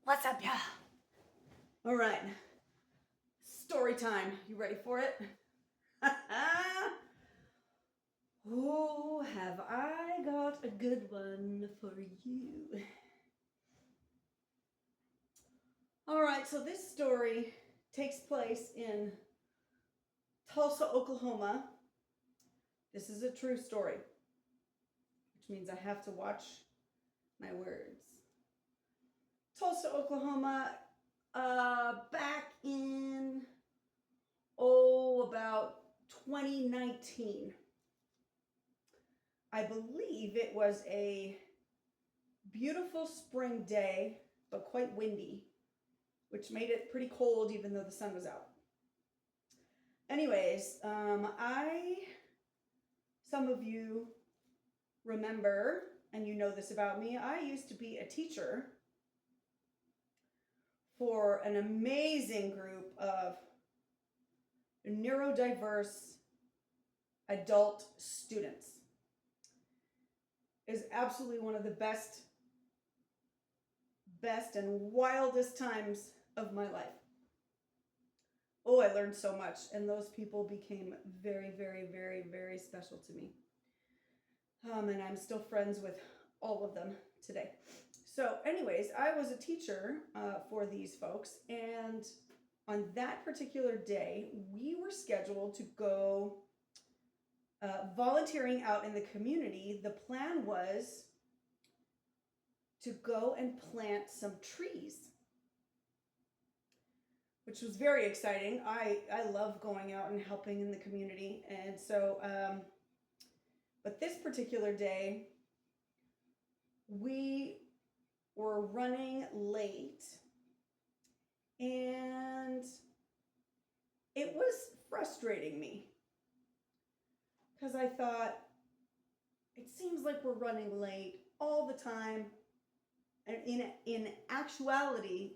What's up, y'all? All right, story time. You ready for it? Oh, have I got a good one for you? All right, so this story takes place in Tulsa, Oklahoma. This is a true story, which means I have to watch my words. Tulsa, Oklahoma, back in, about 2019. I believe it was a beautiful spring day, but quite windy, which made it pretty cold even though the sun was out. Anyways, some of you remember, and you know this about me, I used to be a teacher for an amazing group of neurodiverse adult students. It is absolutely one of the best and wildest times of my life. Oh, I learned so much, and those people became very, very, very, very special to me. And I'm still friends with all of them today. So anyways, I was a teacher for these folks, and on that particular day, we were scheduled to go volunteering out in the community. The plan was to go and plant some trees, which was very exciting. I love going out and helping in the community. And so, but this particular day, we were running late, and it was frustrating me because I thought, it seems like we're running late all the time. And in actuality,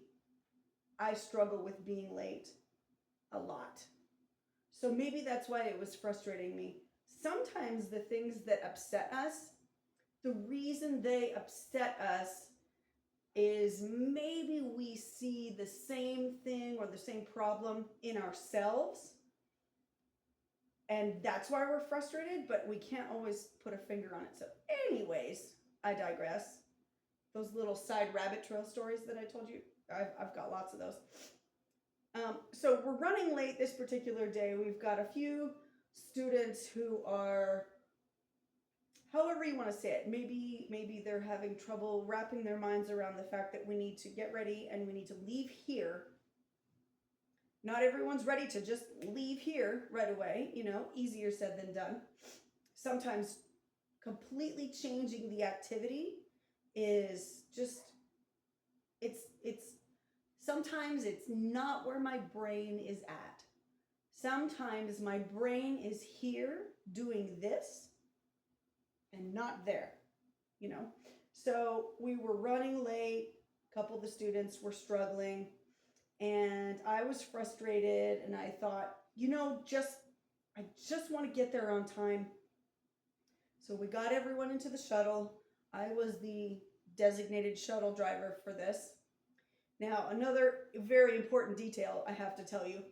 I struggle with being late a lot. So maybe that's why it was frustrating me. Sometimes the things that upset us, the reason they upset us is maybe we see the same thing or the same problem in ourselves. And that's why we're frustrated, but we can't always put a finger on it. So anyways, I digress. Those little side rabbit trail stories that I told you, I've got lots of those. So we're running late this particular day. We've got a few students who are, however you want to say it, maybe they're having trouble wrapping their minds around the fact that we need to get ready and we need to leave here. Not everyone's ready to just leave here right away, easier said than done. Sometimes completely changing the activity is just, sometimes it's not where my brain is at. Sometimes my brain is here doing this and not there, So we were running late. A couple of the students were struggling, and I was frustrated, and I thought, I just want to get there on time. So we got everyone into the shuttle. I was the designated shuttle driver for this. Now, another very important detail I have to tell you.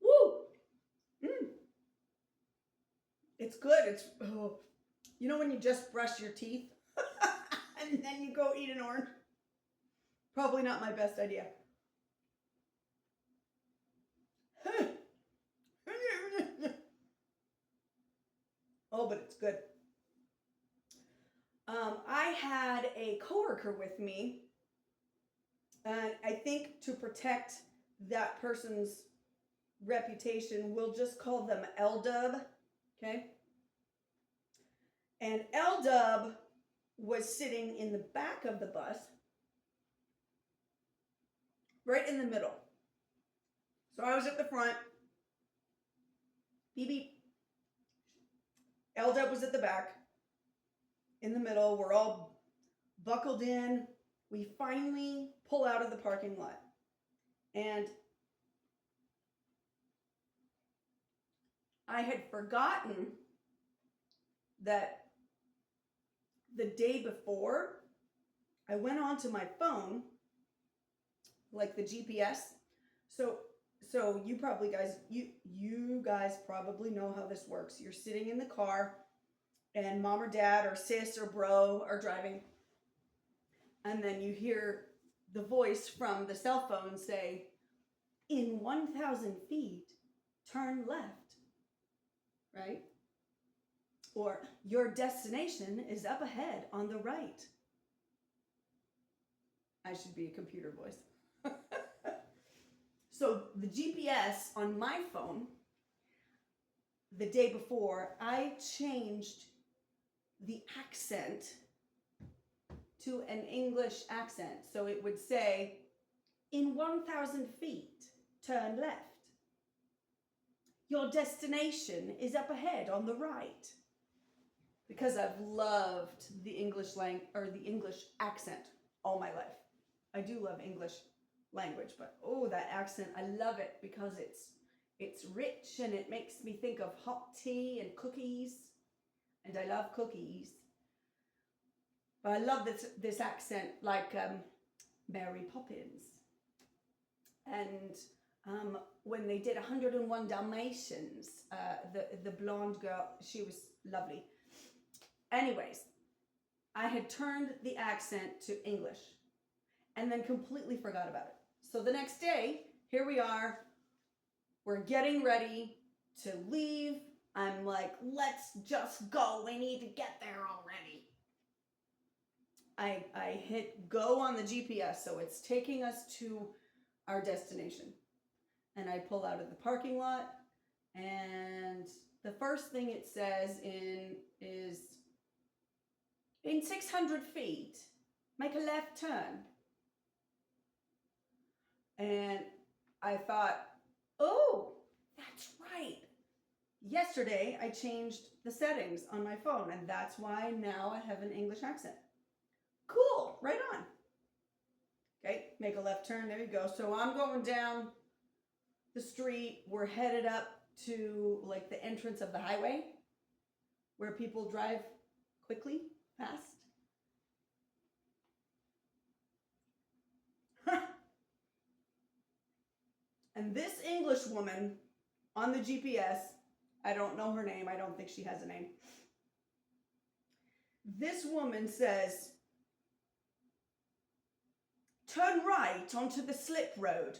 Woo! It's good. It's, when you just brush your teeth and then you go eat an orange? Probably not my best idea. Oh, but it's good. I had a coworker with me, and I think to protect that person's reputation, we'll just call them L-Dub, okay? And L-Dub was sitting in the back of the bus, right in the middle. So I was at the front, beep, beep. L-Dub was at the back, in the middle. We're all buckled in. We finally pull out of the parking lot. And I had forgotten that the day before, I went onto my phone, like the GPS. So you probably guys, you guys probably know how this works. You're sitting in the car, and mom or dad or sis or bro are driving, and then you hear the voice from the cell phone say, "In 1,000 feet, turn left," right? Or, "Your destination is up ahead on the right." I should be a computer voice. So the GPS on my phone, the day before, I changed the accent to an English accent. So it would say, "In 1,000 feet, turn left. Your destination is up ahead on the right." Because I've loved the English the English accent all my life. I do love English language, but oh, that accent, I love it because it's rich and it makes me think of hot tea and cookies, and I love cookies. But I love this accent, like Mary Poppins, and when they did 101 Dalmatians, the blonde girl, she was lovely. Anyways, I had turned the accent to English and then completely forgot about it. So the next day, here we are, we're getting ready to leave. I'm like, let's just go. We need to get there already. I hit go on the GPS, so it's taking us to our destination. And I pull out of the parking lot, and the first thing it says is, "In 600 feet, make a left turn." And I thought, oh, that's right. Yesterday, I changed the settings on my phone, and that's why now I have an English accent. Cool, right on. Okay, make a left turn, there you go. So I'm going down the street. We're headed up to like the entrance of the highway where people drive quickly, fast. And this English woman on the GPS, I don't know her name. I don't think she has a name. This woman says, "Turn right onto the slip road."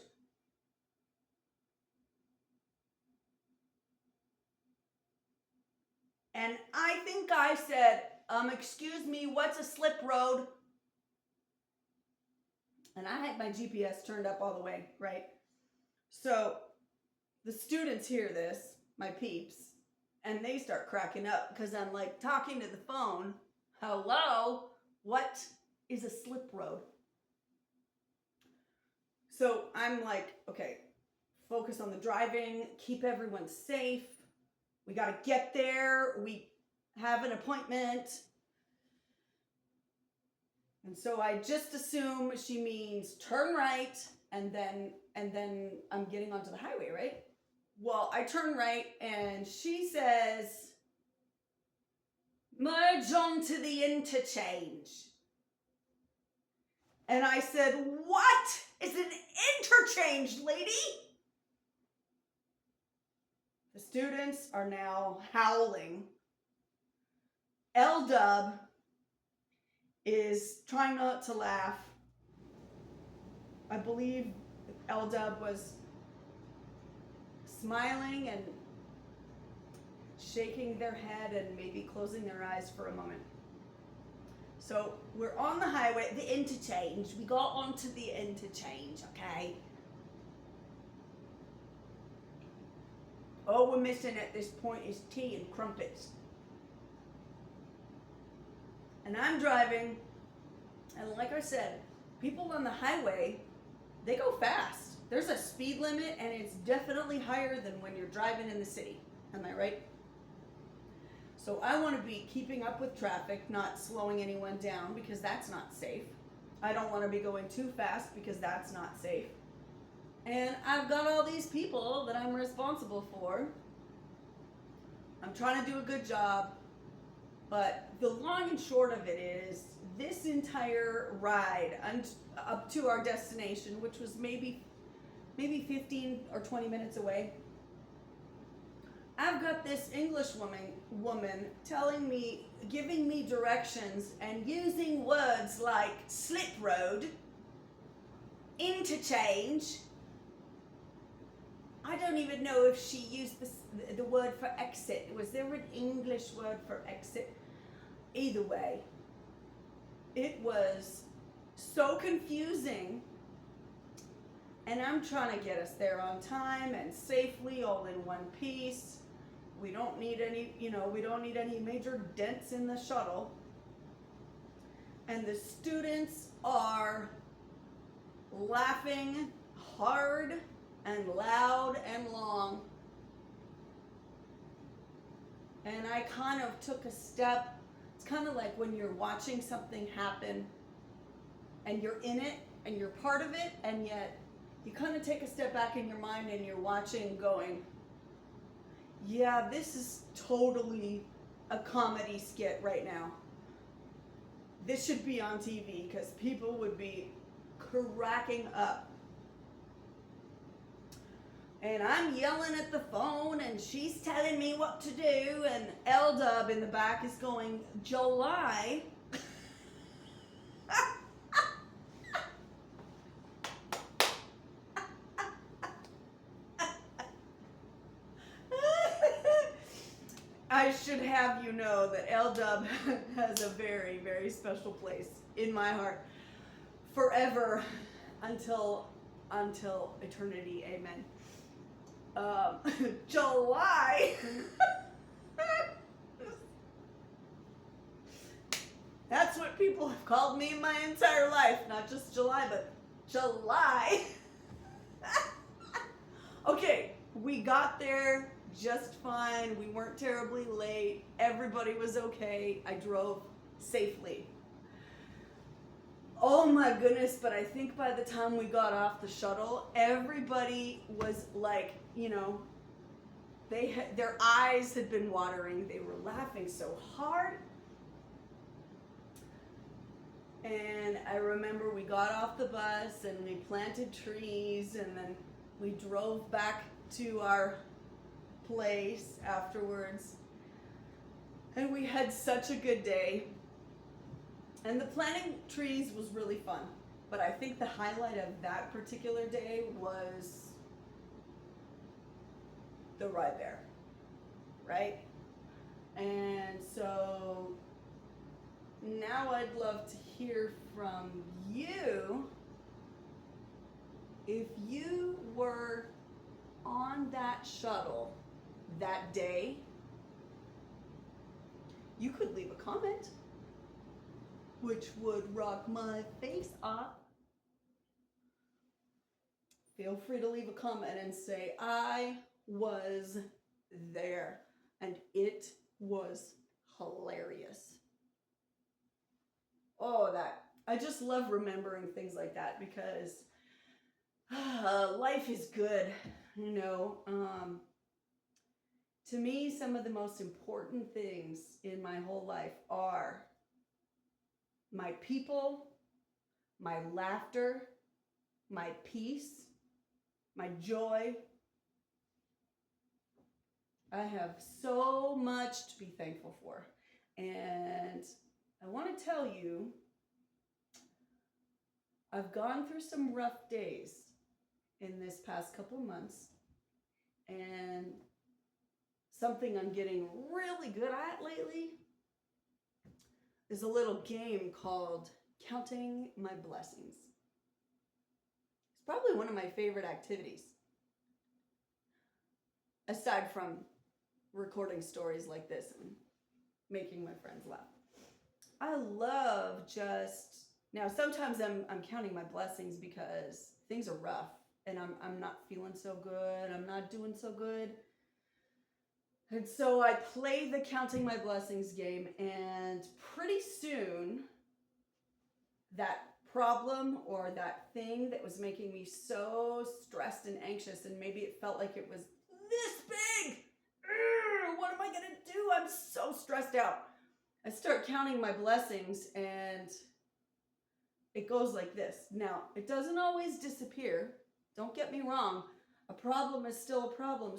And I think I said, "Excuse me, what's a slip road?" And I had my GPS turned up all the way, right? So the students hear this, my peeps, and they start cracking up because I'm like talking to the phone. "Hello, what is a slip road?" So I'm like, okay, focus on the driving, keep everyone safe. We got to get there. We have an appointment. And so I just assume she means turn right, and then I'm getting onto the highway, right? Well, I turn right, and she says, "Merge onto the interchange." And I said, "What is an interchange, lady?" The students are now howling. L-Dub is trying not to laugh. I believe L-Dub was smiling and shaking their head and maybe closing their eyes for a moment. So we're on the highway, the interchange. We got onto the interchange, okay? All we're missing at this point is tea and crumpets. And I'm driving, and like I said, people on the highway, they go fast. There's a speed limit, and it's definitely higher than when you're driving in the city. Am I right? So I want to be keeping up with traffic, not slowing anyone down because that's not safe. I don't want to be going too fast because that's not safe. And I've got all these people that I'm responsible for. I'm trying to do a good job, but the long and short of it is this entire ride up to our destination, which was maybe 15 or 20 minutes away, I've got this English woman telling me, giving me directions and using words like slip road, interchange. I don't even know if she used the word for exit. Was there an English word for exit? Either way, it was so confusing. And I'm trying to get us there on time and safely, all in one piece. We don't need any, we don't need any major dents in the shuttle. And the students are laughing hard and loud and long. And I kind of took a step. It's kind of like when you're watching something happen and you're in it and you're part of it, and yet you kind of take a step back in your mind and you're watching going, yeah, this is totally a comedy skit right now. This should be on TV because people would be cracking up. And I'm yelling at the phone and she's telling me what to do, and L-Dub in the back is going, July? I should have you know that L-Dub has a very, very special place in my heart forever until eternity. Amen. July. That's what people have called me my entire life. Not just July, but July. Okay, we got there just fine. We weren't terribly late. Everybody was okay. I drove safely. Oh my goodness, but I think by the time we got off the shuttle, everybody was like, their eyes had been watering. They were laughing so hard. And I remember we got off the bus and we planted trees, and then we drove back to our place afterwards. And we had such a good day. And the planting trees was really fun. But I think the highlight of that particular day was the ride there, right? And so now I'd love to hear from you. If you were on that shuttle that day, you could leave a comment, which would rock my face off. Feel free to leave a comment and say, I was there and it was hilarious. Oh, I just love remembering things like that because life is good, to me, some of the most important things in my whole life are my people, my laughter, my peace, my joy. I have so much to be thankful for. And I want to tell you, I've gone through some rough days in this past couple of months. And something I'm getting really good at lately is a little game called Counting My Blessings. It's probably one of my favorite activities, aside from recording stories like this and making my friends laugh. I love now sometimes I'm counting my blessings because things are rough and I'm not feeling so good. I'm not doing so good. And so I play the Counting My Blessings game, and pretty soon that problem or that thing that was making me so stressed and anxious, and maybe it felt like it was this big. What am I going to do? I'm so stressed out. I start counting my blessings, and it goes like this. Now, it doesn't always disappear. Don't get me wrong. A problem is still a problem.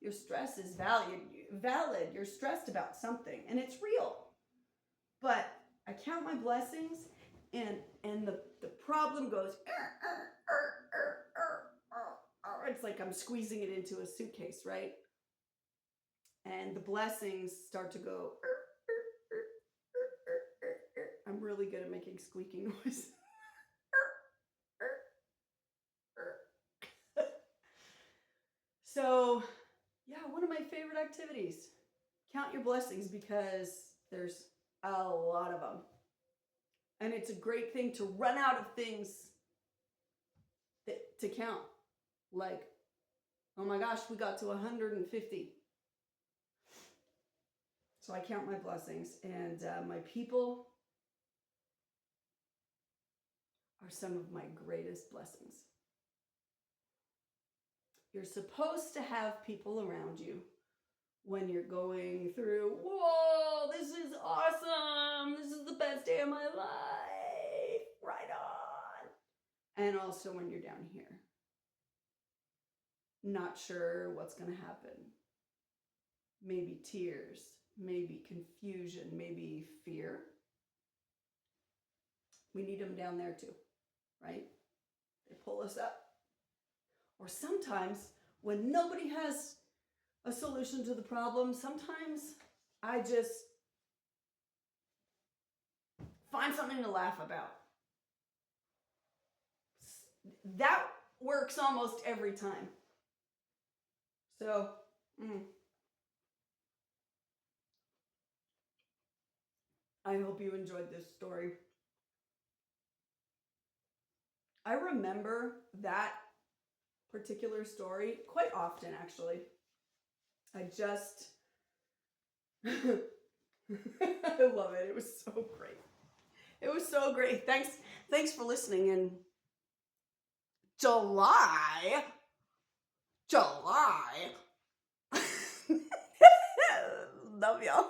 Your stress is valid. You're stressed about something and it's real. But I count my blessings and the problem goes, it's like I'm squeezing it into a suitcase, right? And the blessings start to go, I'm really good at making squeaking noises. So, yeah, one of my favorite activities. Count your blessings because there's a lot of them. And it's a great thing to run out of things to count. Like, oh my gosh, we got to 150. So I count my blessings, and my people are some of my greatest blessings. You're supposed to have people around you when you're going through, whoa, this is awesome. This is the best day of my life. Right on. And also when you're down here, not sure what's going to happen. Maybe tears, maybe confusion, maybe fear. We need them down there too, right? They pull us up. Or sometimes when nobody has a solution to the problem, sometimes I just find something to laugh about. That works almost every time. So, I hope you enjoyed this story. I remember that particular story quite often, actually. I just, I love it. It was so great. It was so great. Thanks for listening. And July. Love y'all.